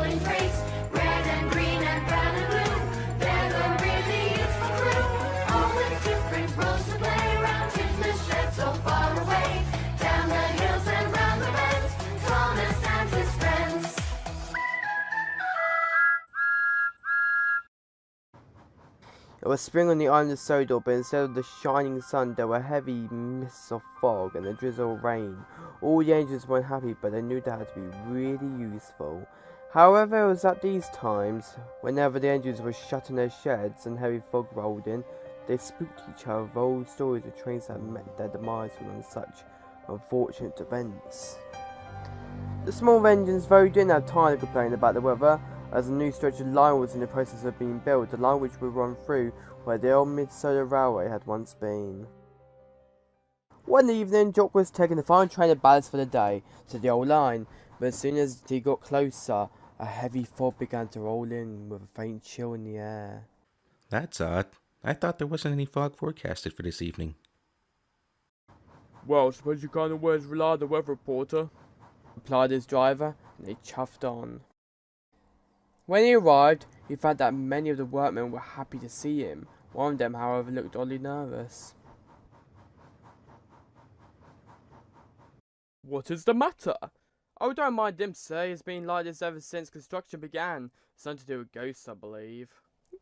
rolling freight. Red and green and brown and blue, they're the really useful crew. All with different roles to play, round Christmas sheds so far away. Down the hills and round the bends, Thomas and his friends. It was spring on the island of Sodor, but instead of the shining sun, there were heavy mists of fog and a drizzle of rain. All the angels weren't happy, but they knew they had to be really useful. However, it was at these times, whenever the angels were shut in their sheds and heavy fog rolled in, they spooked each other with old stories of trains that met their demise on such unfortunate events. The small engines, though, didn't have time to complain about the weather, as a new stretch of line was in the process of being built, the line which would run through where the old Mid Sodor Railway had once been. One evening, Jock was taking the final train of ballast for the day to the old line, but as soon as he got closer, a heavy fog began to roll in with a faint chill in the air. That's odd. I thought there wasn't any fog forecasted for this evening. Well, I suppose you can't always rely on the weather reporter, replied his driver, and they chuffed on. When he arrived, he found that many of the workmen were happy to see him. One of them, however, looked oddly nervous. What is the matter? Oh, don't mind him, sir. He's been like this ever since construction began. Something to do with ghosts, I believe.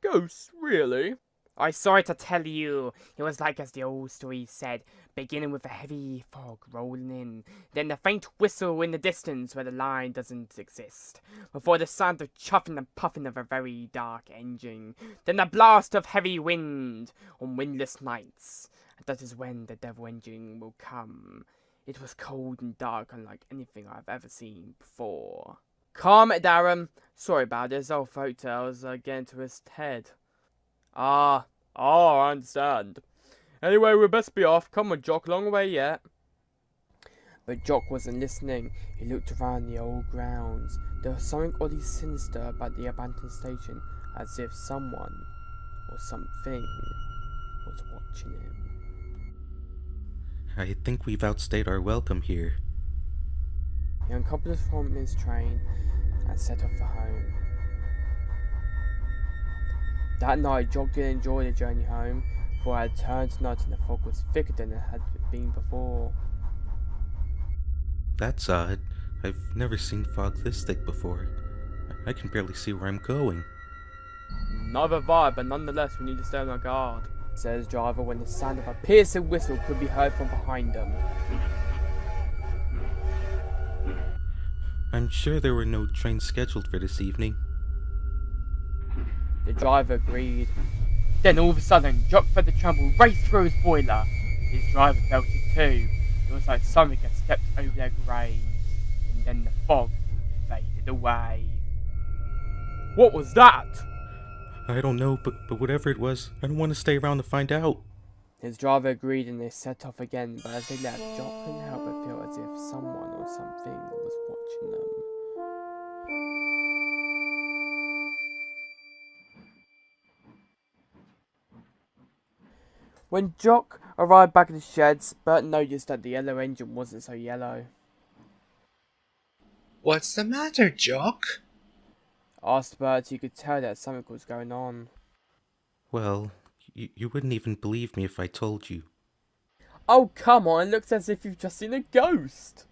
Ghosts? Really? I sorry to tell you, it was like as the old story said, beginning with a heavy fog rolling in, then the faint whistle in the distance where the line doesn't exist, before the sound of chuffing and puffing of a very dark engine, then the blast of heavy wind on windless nights, and that is when the devil engine will come. It was cold and dark, unlike anything I've ever seen before. Calm it, Darren. Sorry about this, old folktales are getting to his head. I understand. Anyway, we'd best be off. Come on, Jock, long way yet. But Jock wasn't listening. He looked around the old grounds. There was something oddly sinister about the abandoned station, as if someone, or something, was watching him. I think we've outstayed our welcome here. He uncoupled from his train and set off for home. That night, Jock did enjoy the journey home, for it had turned to night and the fog was thicker than it had been before. That's odd. I've never seen fog this thick before. I can barely see where I'm going. Neither have I, but nonetheless we need to stay on our guard, said his driver when the sound of a piercing whistle could be heard from behind them. I'm sure there were no trains scheduled for this evening. The driver agreed. Then all of a sudden, Jock felt the tremble race through his boiler. His driver felt it too. It was like something had stepped over their graves, and then the fog faded away. What was that? I don't know, but whatever it was, I don't want to stay around to find out. His driver agreed and they set off again, but as they left, Jock couldn't help but feel as if someone or something was watching them. When Jock arrived back at the sheds, Bert noticed that the yellow engine wasn't so yellow. What's the matter, Jock? Asked Bert, you could tell that something was going on. Well, you wouldn't even believe me if I told you. Oh, come on, it looks as if you've just seen a ghost!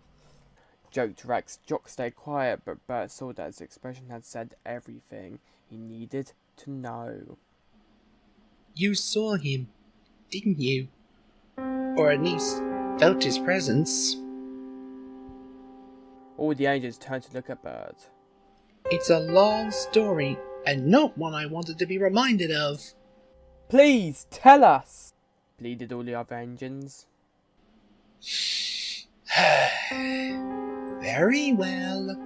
Joked Rex. Jock stayed quiet, but Bert saw that his expression had said everything he needed to know. You saw him, didn't you? Or at least felt his presence. All the angels turned to look at Bert. It's a long story, and not one I wanted to be reminded of. Please, tell us! Pleaded all the other engines. Very well.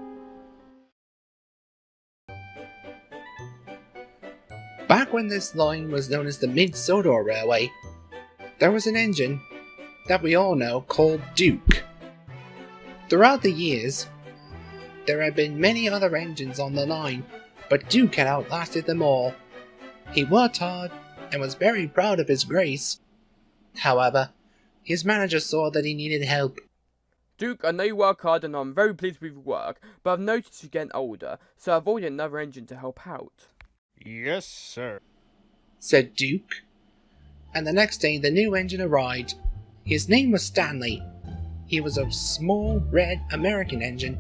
Back when this line was known as the Mid Sodor Railway, there was an engine that we all know called Duke. Throughout the years, there had been many other engines on the line, but Duke had outlasted them all. He worked hard and was very proud of his grace. However, his manager saw that he needed help. Duke, I know you work hard and I'm very pleased with your work, but I've noticed you're getting older, so I've ordered another engine to help out. Yes, sir. said Duke. And the next day the new engine arrived. His name was Stanley. He was a small, red American engine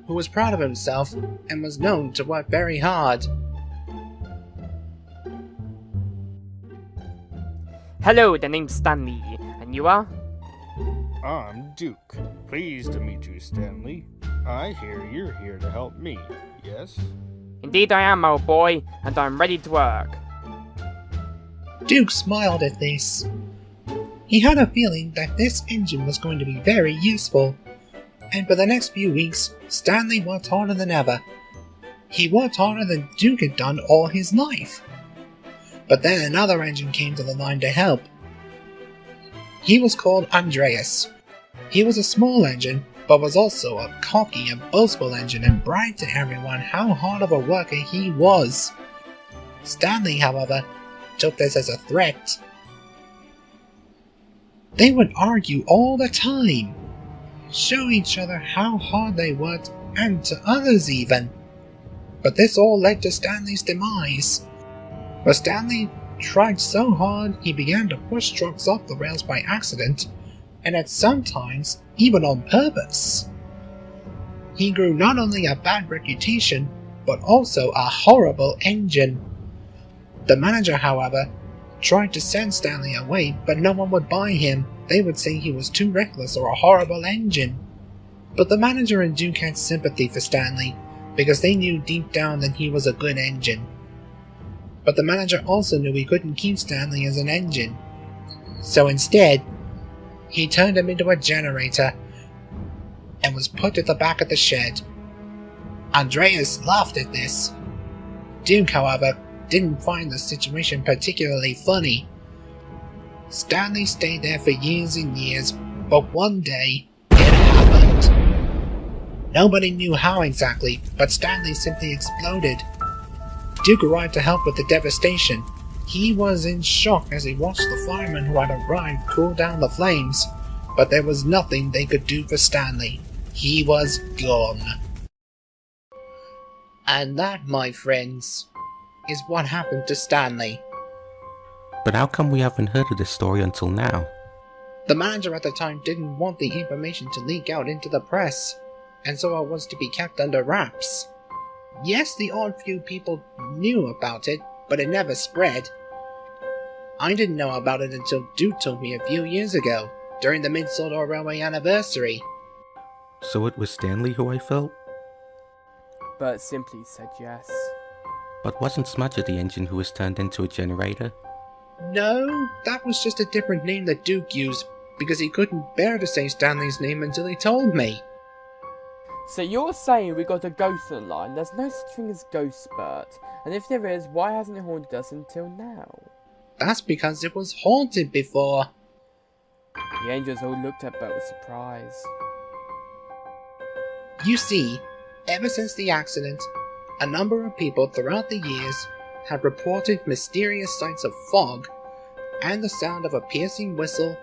who was proud of himself and was known to work very hard. Hello, the name's Stanley, and you are? I'm Duke. Pleased to meet you, Stanley. I hear you're here to help me, yes? Indeed I am, old boy, and I'm ready to work. Duke smiled at this. He had a feeling that this engine was going to be very useful, and for the next few weeks, Stanley worked harder than ever. He worked harder than Duke had done all his life. But then another engine came to the line to help. He was called Andreas. He was a small engine, but was also a cocky and boastful engine and bragged to everyone how hard of a worker he was. Stanley, however, took this as a threat. They would argue all the time, show each other how hard they worked, and to others even. But this all led to Stanley's demise. But Stanley tried so hard he began to push trucks off the rails by accident, and at sometimes even on purpose. He grew not only a bad reputation, but also a horrible engine. The manager, however, tried to send Stanley away, but no one would buy him. They would say he was too reckless or a horrible engine. But the manager and Duke had sympathy for Stanley, because they knew deep down that he was a good engine. But the manager also knew he couldn't keep Stanley as an engine. So instead, he turned him into a generator and was put at the back of the shed. Andreas laughed at this. Duke, however, didn't find the situation particularly funny. Stanley stayed there for years and years, but one day, it happened. Nobody knew how exactly, but Stanley simply exploded. Duke arrived to help with the devastation. He was in shock as he watched the firemen who had arrived cool down the flames, but there was nothing they could do for Stanley. He was gone. And that, my friends, is what happened to Stanley. But how come we haven't heard of this story until now? The manager at the time didn't want the information to leak out into the press, and so it was to be kept under wraps. Yes, the odd few people knew about it, but it never spread. I didn't know about it until Duke told me a few years ago, during the Mid Sodor Railway anniversary. So it was Stanley who I felt? Bert simply said yes. But wasn't Smudger the engine who was turned into a generator? No, that was just a different name that Duke used, because he couldn't bear to say Stanley's name until he told me. So you're saying we got a ghost on the line? There's no such thing as ghosts, Bert. And if there is, why hasn't it haunted us until now? That's because it was haunted before. The angels all looked at Bert with surprise. You see, ever since the accident, a number of people throughout the years have reported mysterious sights of fog, and the sound of a piercing whistle,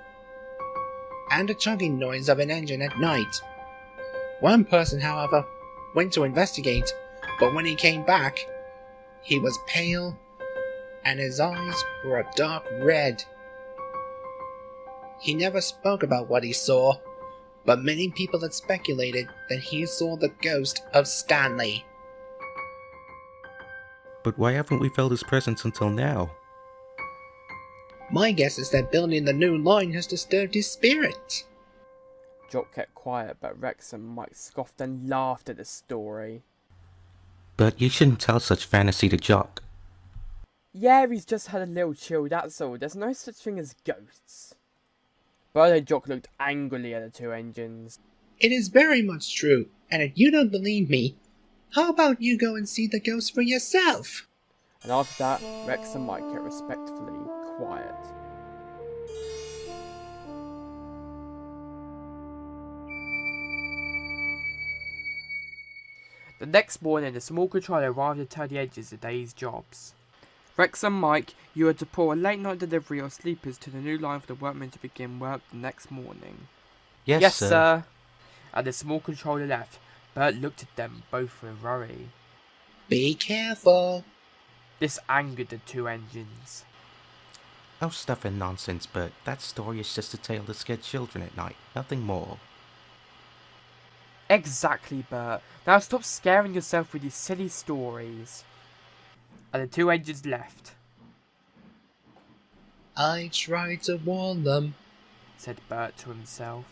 and a chugging noise of an engine at night. One person, however, went to investigate, but when he came back, he was pale, and his eyes were a dark red. He never spoke about what he saw, but many people had speculated that he saw the ghost of Stanley. But why haven't we felt his presence until now? My guess is that building the new line has disturbed his spirit. Jock kept quiet, but Rex and Mike scoffed and laughed at the story. But you shouldn't tell such fantasy to Jock. Yeah, he's just had a little chill, that's all. There's no such thing as ghosts. Bert and Jock looked angrily at the two engines. It is very much true, and if you don't believe me, how about you go and see the ghost for yourself? And after that, Rex and Mike kept respectfully quiet. The next morning, the small controller arrived to tell the edges the day's jobs. Rex and Mike, you are to pour a late night delivery of sleepers to the new line for the workmen to begin work the next morning. Yes, Yes, sir. and the small controller left, Bert looked at them both with worry. Be careful. This angered the two engines. Oh, stuff and nonsense, Bert. That story is just a tale to scare children at night, nothing more. Exactly, Bert. Now stop scaring yourself with these silly stories. And the two engines left, I tried to warn them. said Bert to himself.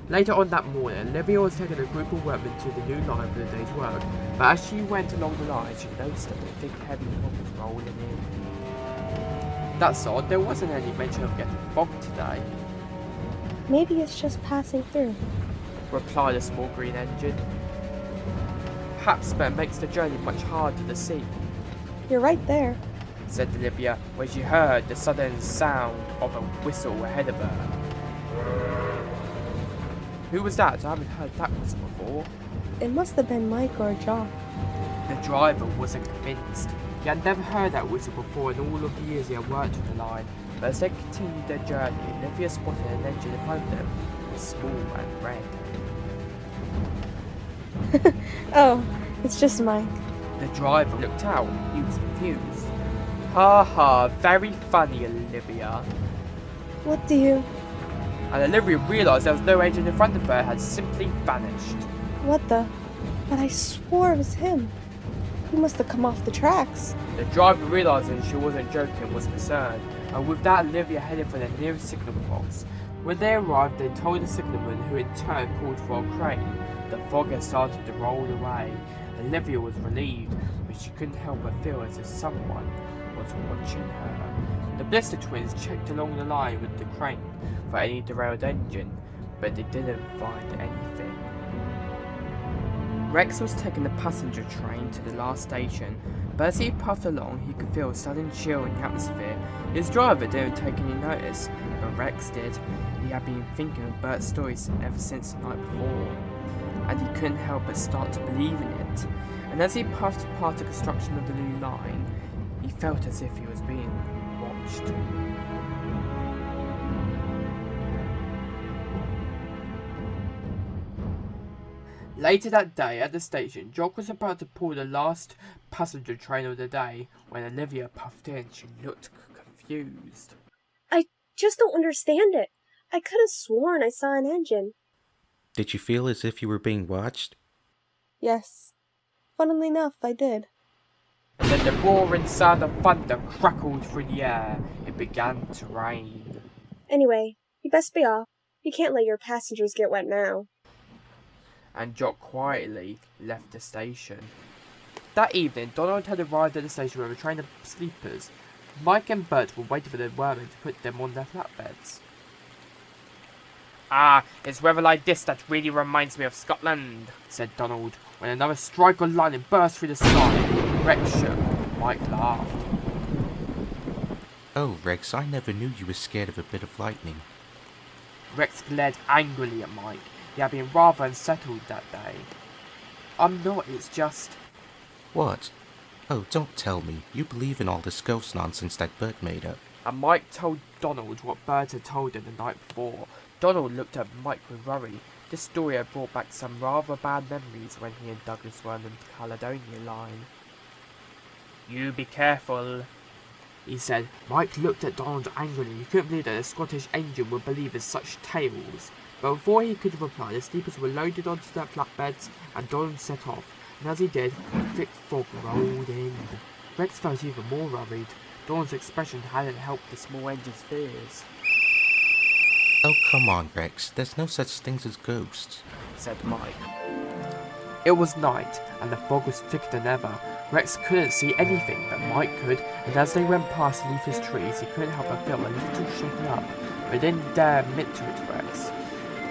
Later on that morning, Olivia was taking a group of workmen to the new line for the day's work, but as she went along the line, she noticed that a thick, heavy fog was rolling in. That's odd, there wasn't any mention of getting fog today, Maybe it's just passing through. replied a small green engine. Perhaps but it makes the journey much harder to see, You're right there. said Olivia when she heard the sudden sound of a whistle ahead of her. Who was that? I haven't heard that whistle before. It must have been Mike or Jock. The driver wasn't convinced. He had never heard that whistle before in all of the years he had worked on the line, but as they continued their journey, Olivia spotted an engine in front of them. It was small and red. Oh, it's just Mike. The driver looked out. He was confused. Ha ha, very funny, Olivia. What do you... And Olivia realised there was no engine in front of her, it had simply vanished. What the... But I swore it was him. He must have come off the tracks. The driver, realising she wasn't joking, was concerned, and with that Olivia headed for the nearest signal box. When they arrived, they told the signalman, who in turn called for a crane. The fog had started to roll away. Olivia was relieved, but she couldn't help but feel as if someone was watching her. The Blister twins checked along the line with the crane for any derailed engine, but they didn't find anything. Rex was taking the passenger train to the last station, but as he puffed along, he could feel a sudden chill in the atmosphere. His driver didn't take any notice, but Rex did. He had been thinking of Bert's stories ever since the night before, and he couldn't help but start to believe in it. And as he puffed past the construction of the new line, he felt as if he was being watched. Later that day at the station, Jock was about to pull the last passenger train of the day when Olivia puffed in. She looked confused. I just don't understand it. I could have sworn I saw an engine. Did you feel as if you were being watched? Yes. Funnily enough, I did. Then the roaring sound of thunder crackled through the air. It began to rain. Anyway, you best be off. You can't let your passengers get wet now. And Jock quietly left the station. That evening, Donald had arrived at the station with a train of sleepers. Mike and Bert were waiting for the workmen to put them on their flatbeds. Ah, it's weather like this that really reminds me of Scotland, said Donald, when another strike of lightning burst through the sky. Rex shook. Mike laughed. Oh, Rex, I never knew you were scared of a bit of lightning. Rex glared angrily at Mike. He had been rather unsettled that day. I'm not, it's just... What? Oh, don't tell me. You believe in all this ghost nonsense that Bert made up. And Mike told Donald what Bert had told him the night before. Donald looked at Mike with worry. This story had brought back some rather bad memories when he and Douglas were on the Caledonia line. You be careful, he said. Mike looked at Donald angrily. He couldn't believe that a Scottish engine would believe in such tales. But before he could reply, the sleepers were loaded onto their flatbeds and Donald set off. And as he did, a thick fog rolled in. Rex felt even more worried. Donald's expression hadn't helped the small engine's fears. Oh, come on, Rex. There's no such things as ghosts, said Mike. It was night, and the fog was thicker than ever. Rex couldn't see anything, but Mike could, and as they went past beneath his trees, he couldn't help but feel a little shaken up, but he didn't dare admit to it to Rex.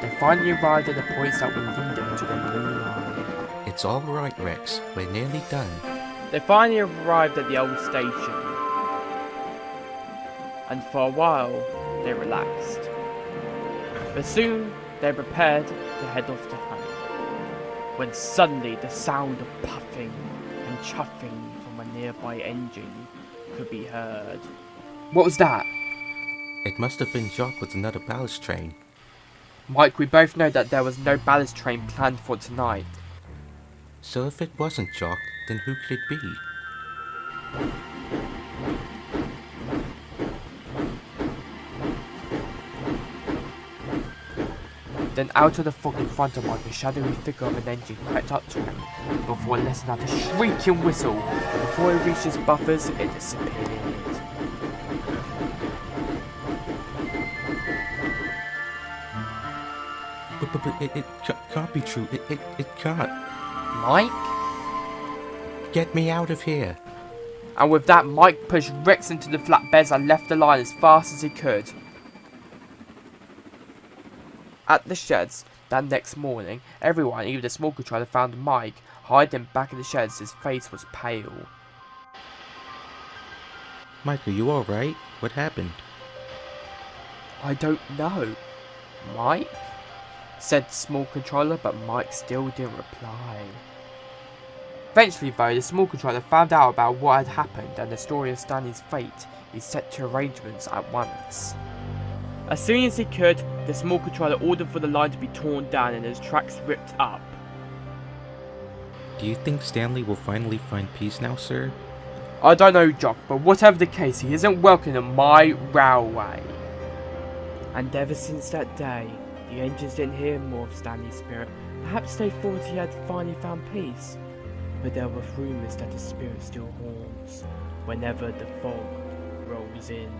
They finally arrived at the points that would lead them to the new line. It's all right, Rex. We're nearly done. They finally arrived at the old station, and for a while they relaxed. But soon they prepared to head off to home, when suddenly the sound of puffing and chuffing from a nearby engine could be heard. What was that? It must have been Jock with another ballast train. Mike, we both know that there was no ballast train planned for tonight. So if it wasn't Jock, then who could it be? Then out of the fog in front of Mike, a shadowy figure of an engine crept up to him before letting out a shrieking whistle. Before it reached his buffers, it disappeared. But it can't be true. It can't. Mike? Get me out of here. And with that, Mike pushed Rex into the flatbeds and left the line as fast as he could. At the sheds, that next morning, everyone, even the small controller, found Mike hiding back in the sheds. His face was pale. Mike, are you alright? What happened? I don't know. Mike? Said the small controller, but Mike still didn't reply. Eventually though, the small controller found out about what had happened and the story of Stanley's fate. He set to arrangements at once. As soon as he could, the small controller ordered for the line to be torn down and his tracks ripped up. Do you think Stanley will finally find peace now, sir? I don't know, Jock, but whatever the case, he isn't welcome on my railway. And ever since that day, the engines didn't hear more of Stanley's spirit. Perhaps they thought he had finally found peace. But there were rumours that his spirit still haunts whenever the fog rolls in.